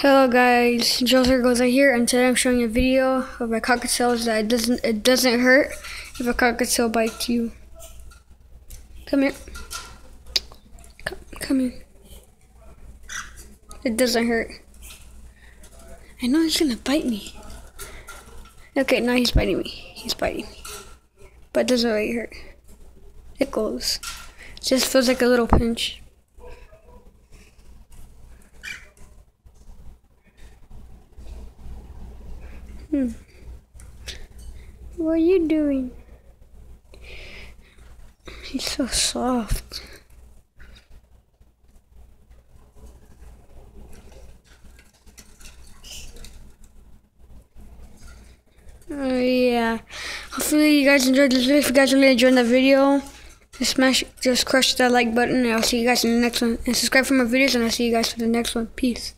Hello guys, Joseph goes out here, and today I'm showing you a video of my cockatiels that it doesn't hurt if a cockatiel bites you. Come here. Come here. It doesn't hurt. I know he's gonna bite me. Okay, now he's biting me. He's biting me. But it doesn't really hurt. It goes. It just feels like a little pinch. What are you doing? He's so soft. Yeah. Hopefully you guys enjoyed this video. If you guys really enjoyed that video, just crush that like button, and I'll see you guys in the next one. And subscribe for more videos, and I'll see you guys for the next one. Peace.